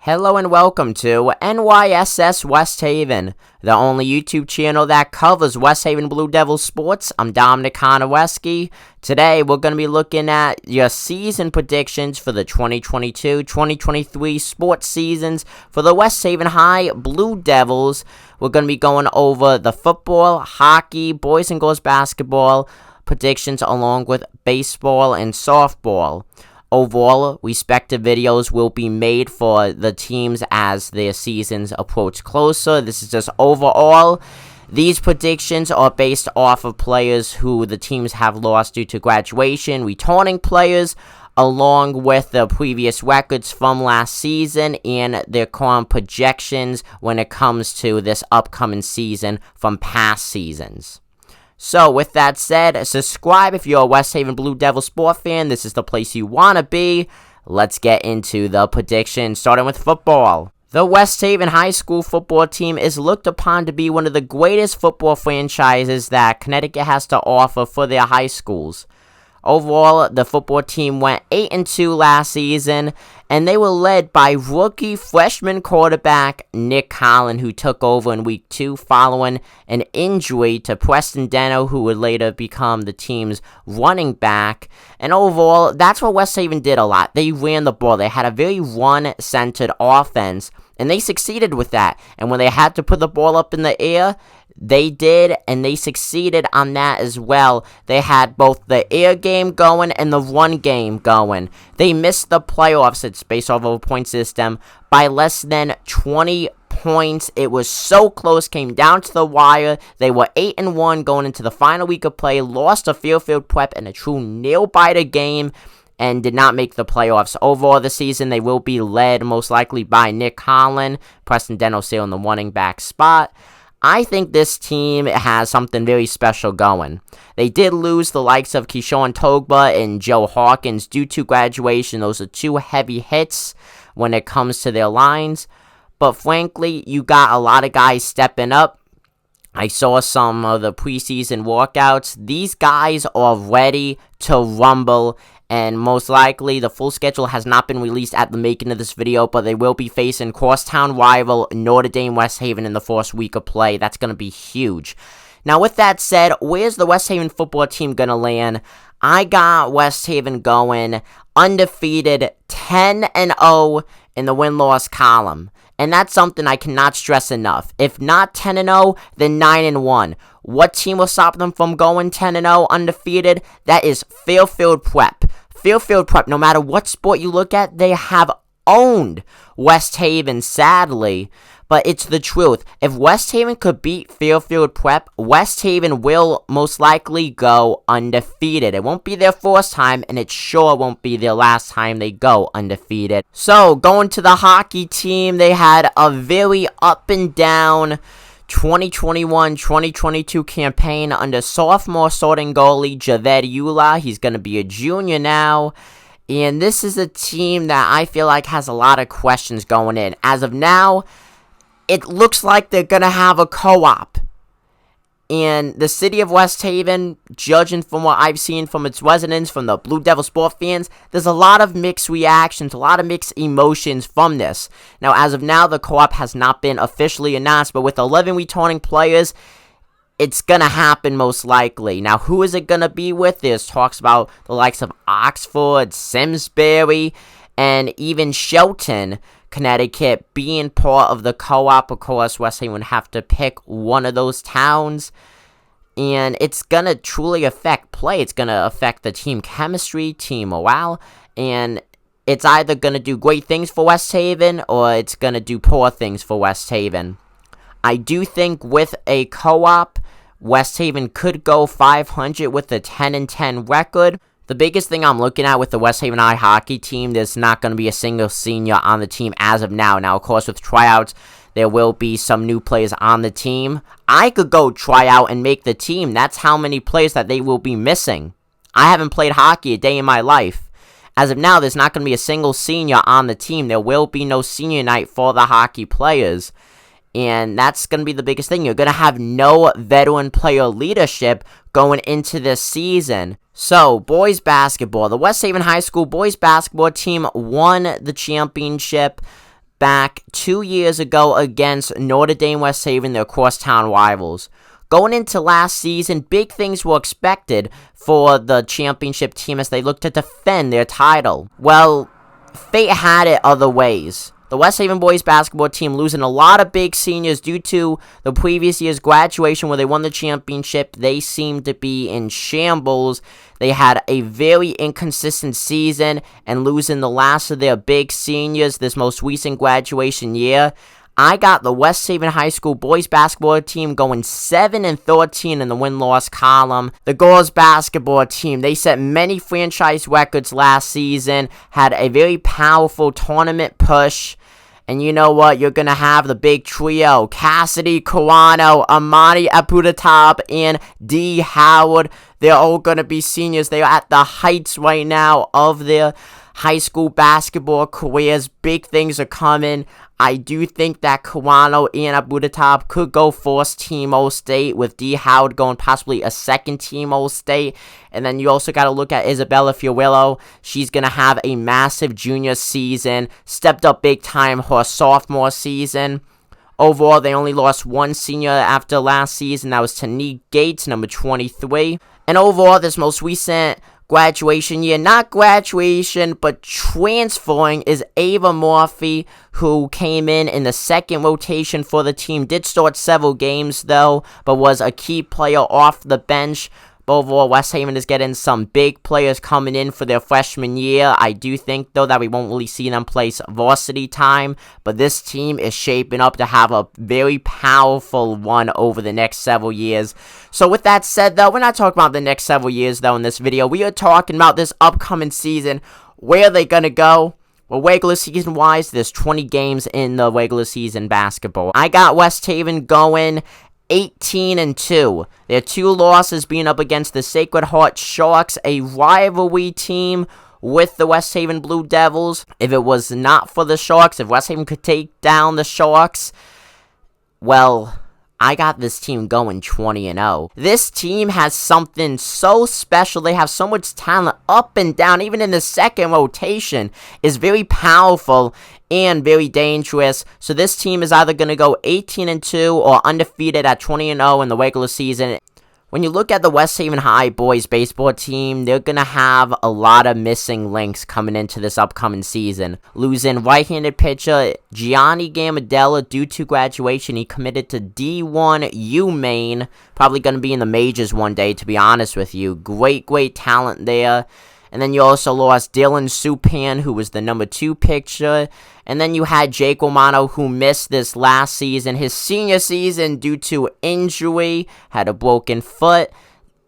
Hello and welcome to NYSS West Haven, the only YouTube channel that covers West Haven Blue Devils sports. I'm Dominic Konoweski. Today we're going to be looking at your season predictions for the 2022-2023 sports seasons for the West Haven High Blue Devils. We're going to be going over the football, hockey, boys and girls basketball predictions along with baseball and softball. Overall, respective videos will be made for the teams as their seasons approach closer. This is just overall. These predictions are based off of players who the teams have lost due to graduation, returning players, along with the previous records from last season and their current projections when it comes to this upcoming season from past seasons. So, with that said, subscribe if you're a West Haven Blue Devil sport fan. This is the place you want to be. Let's get into the predictions, starting with football. The West Haven High School football team is looked upon to be one of the greatest football franchises that Connecticut has to offer for their high schools. Overall, the football team went 8-2 last season, and they were led by rookie freshman quarterback Nick Holland, who took over in Week 2 following an injury to Preston Deno, who would later become the team's running back. And overall, that's what West Haven did a lot. They ran the ball. They had a very run-centered offense, and they succeeded with that. And when they had to put the ball up in the air, they did, and they succeeded on that as well. They had both the air game going and the run game going. They missed the playoffs, it's based off of a point system, by less than 20 points. It was so close, came down to the wire. They were 8-1 going into the final week of play, lost to Fairfield Prep in a true nail-biter game, and did not make the playoffs. Overall this season, they will be led most likely by Nick Holland, Preston Deno still in the running back spot. I think this team has something very special going. They did lose the likes of Keyshawn Togba and Joe Hawkins due to graduation. Those are two heavy hits when it comes to their lines. But frankly, you got a lot of guys stepping up. I saw some of the preseason walkouts. These guys are ready to rumble. And most likely, the full schedule has not been released at the making of this video, but they will be facing crosstown rival Notre Dame West Haven in the first week of play. That's going to be huge. Now, with that said, where's the West Haven football team going to land? I got West Haven going undefeated 10-0 in the win-loss column. And that's something I cannot stress enough. If not 10-0, then 9-1. What team will stop them from going 10-0 undefeated? That is Fairfield Prep. Fairfield Prep, no matter what sport you look at, they have owned West Haven, sadly. But it's the truth. If West Haven could beat Fairfield Prep, West Haven will most likely go undefeated. It won't be their first time, and it sure won't be their last time they go undefeated. So, going to the hockey team, they had a very up and down 2021-2022 campaign under sophomore starting goalie Javed Eula. He's going to be a junior now. And this is a team that I feel like has a lot of questions going in. As of now, it looks like they're going to have a co-op. And the city of West Haven, judging from what I've seen from its residents, from the Blue Devil sport fans, there's a lot of mixed reactions, a lot of mixed emotions from this. Now, as of now, the co-op has not been officially announced, but with 11 returning players, it's going to happen most likely. Now, who is it going to be with? There's talks about the likes of Oxford, Simsbury, and even Shelton, Connecticut, being part of the co-op. Of course, West Haven would have to pick one of those towns, and it's going to truly affect play. It's going to affect the team chemistry, team morale, and it's either going to do great things for West Haven, or it's going to do poor things for West Haven. I do think with a co-op, West Haven could go 500 with a 10-10 record. The biggest thing I'm looking at with the West Haven High hockey team, there's not going to be a single senior on the team as of now. Now, of course, with tryouts, there will be some new players on the team. I could go try out and make the team. That's how many players that they will be missing. I haven't played hockey a day in my life. As of now, there's not going to be a single senior on the team. There will be no senior night for the hockey players. And that's going to be the biggest thing. You're going to have no veteran player leadership going into this season. So, boys basketball. The West Haven High School boys basketball team won the championship. back 2 years ago against Notre Dame West Haven, their crosstown rivals. Going into last season, big things were expected for the championship team as they looked to defend their title. Well, fate had it other ways. The West Haven boys basketball team losing a lot of big seniors due to the previous year's graduation where they won the championship. They seemed to be in shambles. They had a very inconsistent season and losing the last of their big seniors this most recent graduation year. I got the West Haven High School boys basketball team going 7-13 in the win-loss column. The girls basketball team, they set many franchise records last season, had a very powerful tournament push. And you know what? You're going to have the big trio, Cassidy Kawano, Amani Abudatab, and D. Howard. They're all going to be seniors. They're at the heights right now of their high school basketball careers. Big things are coming. I do think that Kawano and Abudatab could go first team All-State, with D. Howard going possibly a second team All-State. And then you also got to look at Isabella Fiorillo. She's going to have a massive junior season, stepped up big time her sophomore season. Overall, they only lost one senior after last season. That was Tanique Gates, number 23. And overall, this most recent graduation year, not graduation, but transferring, is Ava Murphy, who came in the second rotation for the team. Did start several games, though, but was a key player off the bench. Overall, West Haven is getting some big players coming in for their freshman year. I do think, though, that we won't really see them play varsity time, but this team is shaping up to have a very powerful one over the next several years. So with that said, though, we're not talking about the next several years, though, in this video. We are talking about this upcoming season. Where are they going to go? Well, regular season-wise, there's 20 games in the regular season basketball. I got West Haven going 18-2. Their 2 losses being up against the Sacred Heart Sharks, a rivalry team with the West Haven Blue Devils. If it was not for the Sharks, if West Haven could take down the Sharks, well, I got this team going 20-0. This team has something so special. They have so much talent up and down, even in the second rotation, is very powerful and very dangerous. So this team is either going to go 18-2 or undefeated at 20-0 in the regular season. When you look at the West Haven High boys baseball team, they're going to have a lot of missing links coming into this upcoming season. Losing right-handed pitcher Gianni Gamadella due to graduation. He committed to D1 UMaine. Probably going to be in the majors one day, to be honest with you. Great talent there. And then you also lost Dylan Supan, who was the number 2 pitcher. And then you had Jake Romano, who missed this last season, his senior season, due to injury, had a broken foot.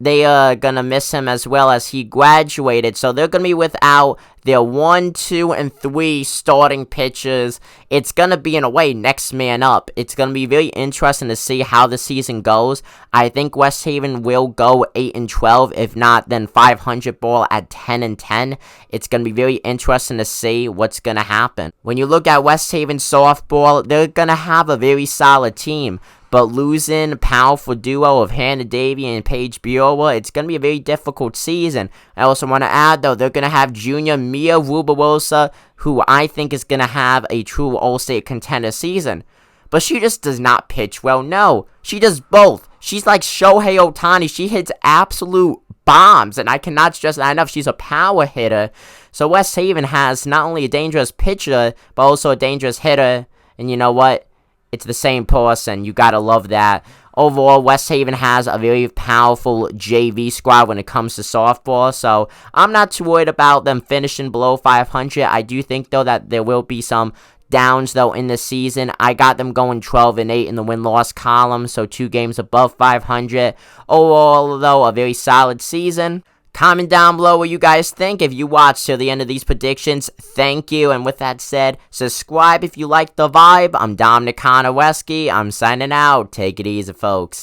They are going to miss him as well as he graduated. So they're going to be without their 1, 2, and 3 starting pitchers. It's going to be, in a way, next man up. It's going to be very interesting to see how the season goes. I think West Haven will go 8-12. If not, then 500 ball at 10-10. It's going to be very interesting to see what's going to happen. When you look at West Haven softball, they're going to have a very solid team. But losing a powerful duo of Hannah Davey and Paige Biola, it's going to be a very difficult season. I also want to add, though, they're going to have junior Mia Rubirosa, who I think is going to have a true All-State contender season. But she just does not pitch well. No, she does both. She's like Shohei Ohtani. She hits absolute bombs, and I cannot stress that enough. She's a power hitter. So West Haven has not only a dangerous pitcher, but also a dangerous hitter. And you know what? It's the same person. You gotta love that. Overall, West Haven has a very powerful JV squad when it comes to softball, so I'm not too worried about them finishing below 500. I do think, though, that there will be some downs, though, in the season. I got them going 12-8 in the win-loss column, so 2 games above 500. Overall, though, a very solid season. Comment down below what you guys think. If you watched till the end of these predictions, thank you. And with that said, subscribe if you like the vibe. I'm Dominic Konoweski. I'm signing out. Take it easy, folks.